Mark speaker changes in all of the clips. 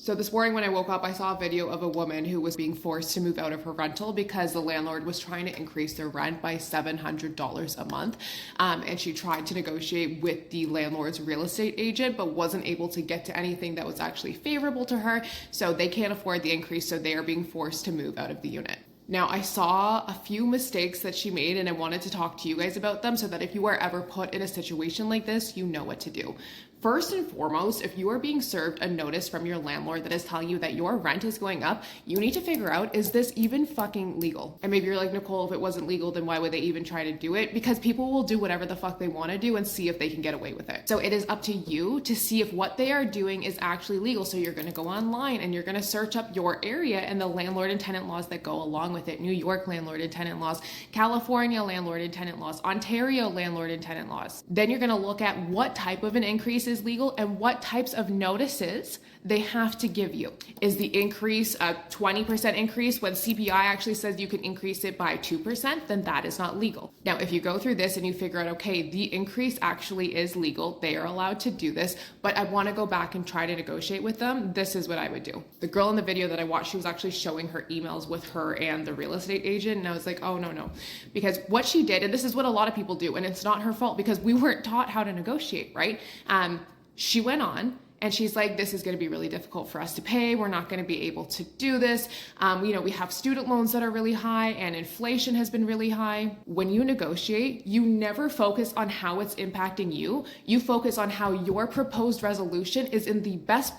Speaker 1: So this morning when I woke up, I saw a video of a woman who was being forced to move out of her rental because the landlord was trying to increase their rent by $700 a month. And she tried to negotiate with the landlord's real estate agent, but wasn't able to get to anything that was actually favorable to her. So they can't afford the increase, so they are being forced to move out of the unit. Now, I saw a few mistakes that she made and I wanted to talk to you guys about them so that if you are ever put in a situation like this, you know what to do. First and foremost, if you are being served a notice from your landlord that is telling you that your rent is going up, you need to figure out, is this even fucking legal? And maybe you're like, Nicole, if it wasn't legal, then why would they even try to do it? Because people will do whatever the fuck they want to do and see if they can get away with it. So it is up to you to see if what they are doing is actually legal. So you're going to go online and you're going to search up your area and the landlord and tenant laws that go along with it. New York landlord and tenant laws, California landlord and tenant laws, Ontario landlord and tenant laws. Then you're going to look at what type of an increase is legal and what types of notices they have to give you. Is the increase a 20% increase when CPI actually says you can increase it by 2%? Then that is not legal. Now, if you go through this and you figure out, okay, the increase actually is legal, they are allowed to do this, but I want to go back and try to negotiate with them, this is what I would do. The girl in the video that I watched, she was actually showing her emails with her and the real estate agent, and I was like, oh, no. Because what she did, and this is what a lot of people do, and it's not her fault because we weren't taught how to negotiate, right? She went on and she's like, this is going to be really difficult for us to pay. We're not going to be able to do this. We have student loans that are really high and inflation has been really high. When you negotiate, you never focus on how it's impacting you. You focus on how your proposed resolution is in the best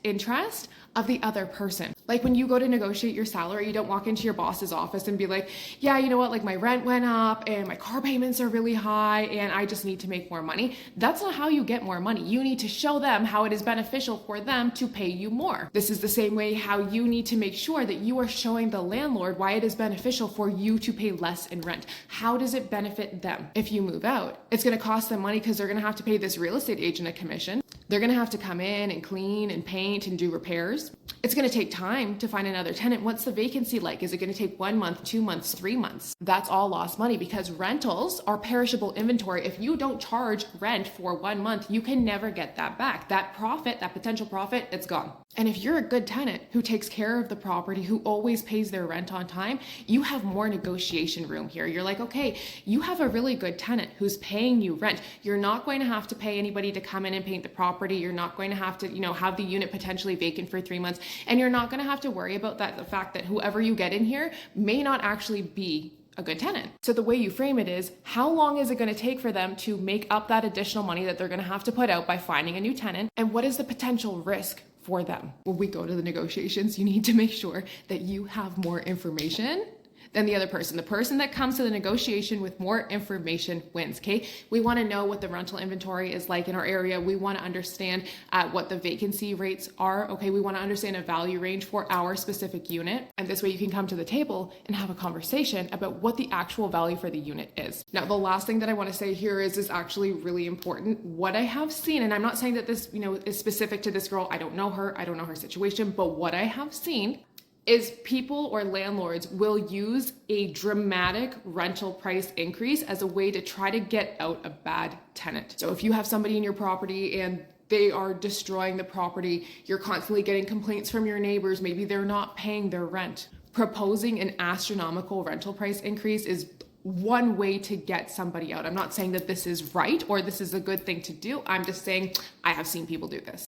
Speaker 1: interest of the other person. Like when you go to negotiate your salary, you don't walk into your boss's office and be like, yeah, you know what, like my rent went up and my car payments are really high and I just need to make more money. That's not how you get more money. You need to show them how it is beneficial for them to pay you more. This is the same way how you need to make sure that you are showing the landlord why it is beneficial for you to pay less in rent. How does it benefit them? If you move out, it's going to cost them money because they're going to have to pay this real estate agent a commission. They're going to have to come in and clean and paint and do repairs. It's going to take time to find another tenant. What's the vacancy like? Is it going to take 1 month, 2 months, 3 months? That's all lost money because rentals are perishable inventory. If you don't charge rent for 1 month, you can never get that back. That profit, that potential profit, it's gone. And if you're a good tenant who takes care of the property, who always pays their rent on time, you have more negotiation room here. You're like, okay, you have a really good tenant who's paying you rent. You're not going to have to pay anybody to come in and paint the property. You're not going to have to, have the unit potentially vacant for 3 months. And you're not going to have to worry about the fact that whoever you get in here may not actually be a good tenant. So the way you frame it is, how long is it going to take for them to make up that additional money that they're going to have to put out by finding a new tenant? And what is the potential risk for them? When we go to the negotiations, you need to make sure that you have more information than the other person. The person that comes to the negotiation with more information wins, okay? We want to know what the rental inventory is like in our area. We want to understand what the vacancy rates are, okay? We want to understand a value range for our specific unit. And this way you can come to the table and have a conversation about what the actual value for the unit is. Now, the last thing that I want to say here is actually really important. What I have seen, and I'm not saying that this, is specific to this girl. I don't know her situation, but what I have seen is people or landlords will use a dramatic rental price increase as a way to try to get out a bad tenant. So if you have somebody in your property and they are destroying the property, you're constantly getting complaints from your neighbors, maybe they're not paying their rent. Proposing an astronomical rental price increase is one way to get somebody out. I'm not saying that this is right or this is a good thing to do. I'm just saying I have seen people do this.